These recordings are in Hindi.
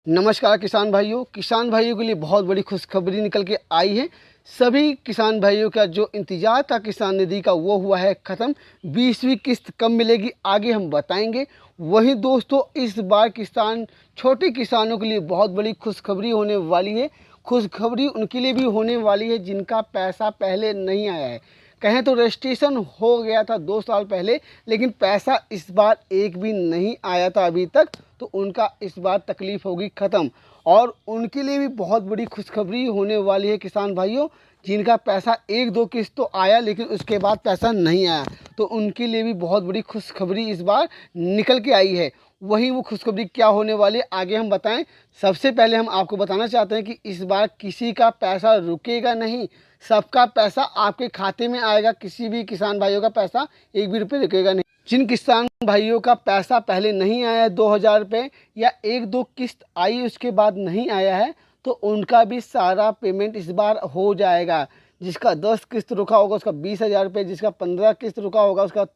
नमस्कार किसान भाइयों के लिए बहुत बड़ी खुशखबरी निकल के आई है। सभी किसान भाइयों का जो इंतज़ार था किसान निधि का वो हुआ है ख़त्म। 20वीं किस्त कब मिलेगी आगे हम बताएंगे। वहीं दोस्तों इस बार छोटे किसानों के लिए बहुत बड़ी खुशखबरी होने वाली है। खुशखबरी उनके लिए भी होने वाली है जिनका पैसा पहले नहीं आया है। कहें तो रजिस्ट्रेशन हो गया था 2 साल पहले, लेकिन पैसा इस बार एक भी नहीं आया था अभी तक, तो उनका इस बार तकलीफ़ होगी ख़त्म। और उनके लिए भी बहुत बड़ी खुशखबरी होने वाली है किसान भाइयों, जिनका पैसा 1-2 किस्त तो आया लेकिन उसके बाद पैसा नहीं आया, तो उनके लिए भी बहुत बड़ी खुशखबरी इस बार निकल के आई है। वहीं वो खुशखबरी क्या होने वाली है आगे हम बताएं। सबसे पहले हम आपको बताना चाहते हैं कि इस बार किसी का पैसा रुकेगा नहीं, सबका पैसा आपके खाते में आएगा। किसी भी किसान भाइयों का पैसा एक भी रुपये रुकेगा नहीं। जिन किसान भाइयों का पैसा पहले नहीं आया 2,000 रुपये या 1-2 किस्त आई उसके बाद नहीं आया है, तो उनका भी सारा पेमेंट इस बार हो जाएगा। जिसका 10 किस्त रुका होगा उसका 20,000 रुपये, जिसका 15 किस्त रुका होगा उसका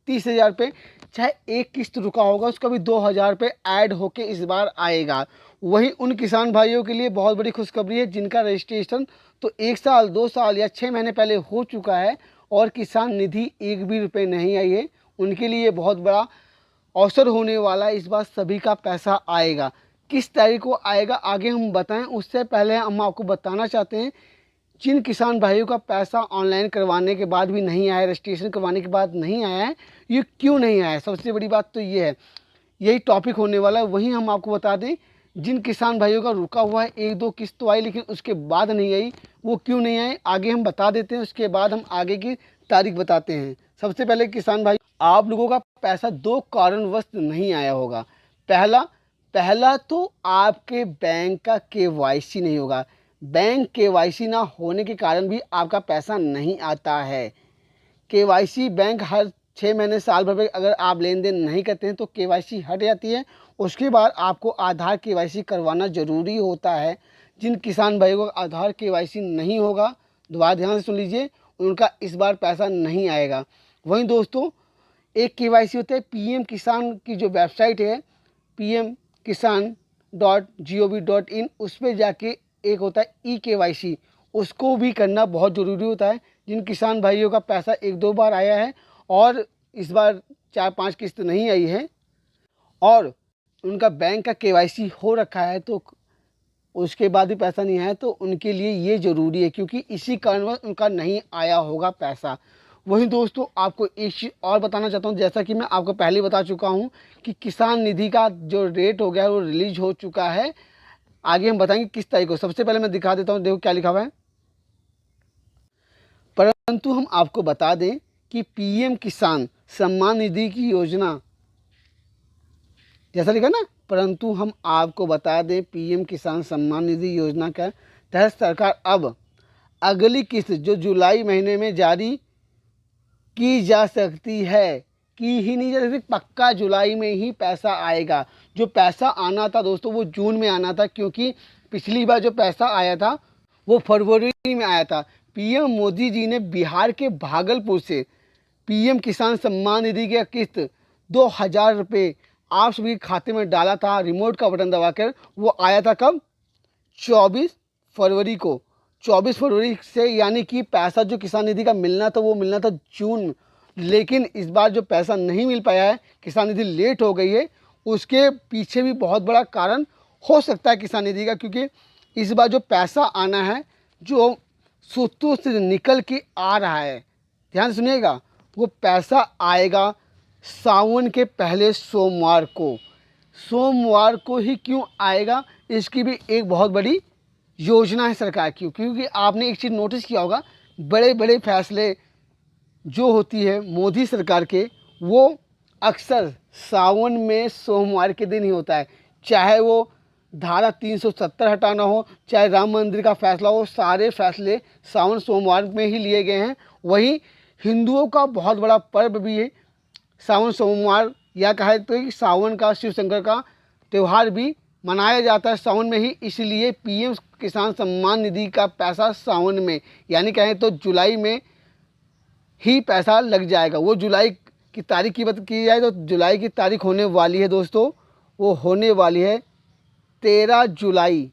30,000 रुपये, चाहे एक किस्त रुका होगा उसका भी 2,000 रुपये ऐड होके इस बार आएगा। वहीं उन किसान भाइयों के लिए बहुत बड़ी खुशखबरी है जिनका रजिस्ट्रेशन तो 1 साल 2 साल या 6 महीने पहले हो चुका है और किसान निधि एक भी रुपये नहीं आई है। उनके लिए बहुत बड़ा अवसर होने वाला है। इस बार सभी का पैसा आएगा। किस तारीख को आएगा आगे हम बताएं, उससे पहले हम आपको बताना चाहते हैं जिन किसान भाइयों का पैसा ऑनलाइन करवाने के बाद भी नहीं आया, रजिस्ट्रेशन करवाने के बाद नहीं आया है, ये क्यों नहीं आया है। सबसे बड़ी बात तो ये है, यही टॉपिक होने वाला है। वहीं हम आपको बता दें जिन किसान भाइयों का रुका हुआ है 1-2 किस्त तो आई लेकिन उसके बाद नहीं आई, वो क्यों नहीं आई आगे हम बता देते हैं। उसके बाद हम आगे की तारीख बताते हैं। सबसे पहले किसान भाई, आप लोगों का पैसा 2 कारणवश नहीं आया होगा। पहला तो आपके बैंक का केवाईसी नहीं होगा। बैंक केवाईसी ना होने के कारण भी आपका पैसा नहीं आता है। केवाईसी बैंक हर 6 महीने साल भर में अगर आप लेन देन नहीं करते हैं तो केवाईसी हट जाती है। उसके बाद आपको आधार केवाईसी करवाना ज़रूरी होता है। जिन किसान भाइयों का आधार केवाईसी नहीं होगा, दोबारा ध्यान से सुन लीजिए, उनका इस बार पैसा नहीं आएगा। वहीं दोस्तों एक केवाईसी होता है पीएम किसान की जो वेबसाइट है pmkisan.gov.in, उस पर जाके एक होता है ई केवाईसी, उसको भी करना बहुत ज़रूरी होता है। जिन किसान भाइयों का पैसा 1-2 बार आया है और इस बार 4-5 किस्त नहीं आई है और उनका बैंक का केवाईसी हो रखा है तो उसके बाद भी पैसा नहीं आया, तो उनके लिए ये ज़रूरी है क्योंकि इसी कारणवश उनका नहीं आया होगा पैसा। वहीं दोस्तों आपको एक चीज़ और बताना चाहता हूँ, जैसा कि मैं आपको पहले बता चुका हूँ कि किसान निधि का जो रेट हो गया है वो रिलीज हो चुका है। आगे हम बताएंगे किस तारीख को। सबसे पहले मैं दिखा देता हूँ, देखो क्या लिखा हुआ है। परंतु हम आपको बता दें कि पीएम किसान सम्मान निधि की योजना, जैसा लिखा ना, परंतु हम आपको बता दें पीएम किसान सम्मान निधि योजना का तहत सरकार अब अगली किस्त जो जुलाई महीने में जारी की जा सकती है, की ही नहीं जा सकती, पक्का जुलाई में ही पैसा आएगा। जो पैसा आना था दोस्तों वो जून में आना था, क्योंकि पिछली बार जो पैसा आया था वो फरवरी में आया था। पीएम मोदी जी ने बिहार के भागलपुर से पीएम किसान सम्मान निधि की किस्त 2,000 रुपये आप सभी के खाते में डाला था रिमोट का बटन दबाकर। वो आया था कब? 24 फरवरी को। 24 फरवरी से, यानी कि पैसा जो किसान निधि का मिलना था वो मिलना था जून में। लेकिन इस बार जो पैसा नहीं मिल पाया है, किसान निधि लेट हो गई है, उसके पीछे भी बहुत बड़ा कारण हो सकता है किसान निधि का, क्योंकि इस बार जो पैसा आना है जो सूत्रों से निकल के आ रहा है, ध्यान से सुनिएगा, वो पैसा आएगा सावन के पहले सोमवार को। सोमवार को ही क्यों आएगा, इसकी भी एक बहुत बड़ी योजना है सरकार की। क्योंकि आपने एक चीज़ नोटिस किया होगा, बड़े बड़े फैसले जो होती है मोदी सरकार के, वो अक्सर सावन में सोमवार के दिन ही होता है। चाहे वो धारा 370 हटाना हो, चाहे राम मंदिर का फैसला हो, सारे फैसले सावन सोमवार में ही लिए गए हैं। वहीं हिंदुओं का बहुत बड़ा पर्व भी है सावन सोमवार, या कहे तो सावन का शिव शंकर का त्यौहार भी मनाया जाता है सावन में ही। इसलिए पीएम किसान सम्मान निधि का पैसा सावन में, यानी कहें तो जुलाई में ही पैसा लग जाएगा। वो जुलाई की तारीख की बात की जाए तो जुलाई की तारीख होने वाली है दोस्तों, वो होने वाली है 13 जुलाई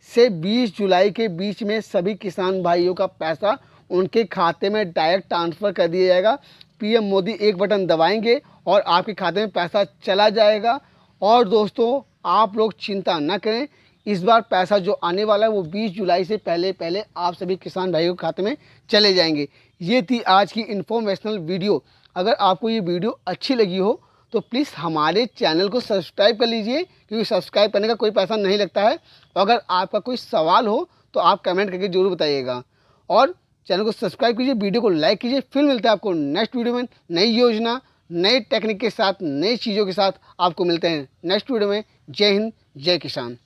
से 20 जुलाई के बीच में सभी किसान भाइयों का पैसा उनके खाते में डायरेक्ट ट्रांसफ़र कर दिया जाएगा। पीएम मोदी एक बटन दबाएंगे और आपके खाते में पैसा चला जाएगा। और दोस्तों, आप लोग चिंता न करें, इस बार पैसा जो आने वाला है वो 20 जुलाई से पहले पहले आप सभी किसान भाइयों के खाते में चले जाएंगे। ये थी आज की इन्फॉर्मेशनल वीडियो। अगर आपको ये वीडियो अच्छी लगी हो तो प्लीज़ हमारे चैनल को सब्सक्राइब कर लीजिए, क्योंकि सब्सक्राइब करने का कोई पैसा नहीं लगता है। और अगर आपका कोई सवाल हो तो आप कमेंट करके ज़रूर बताइएगा। और चैनल को सब्सक्राइब कीजिए, वीडियो को लाइक कीजिए। फिर मिलते हैं आपको नेक्स्ट वीडियो में नई योजना, नई टेक्निक के साथ, नई चीज़ों के साथ आपको मिलते हैं नेक्स्ट वीडियो में। जय हिंद, जय किसान।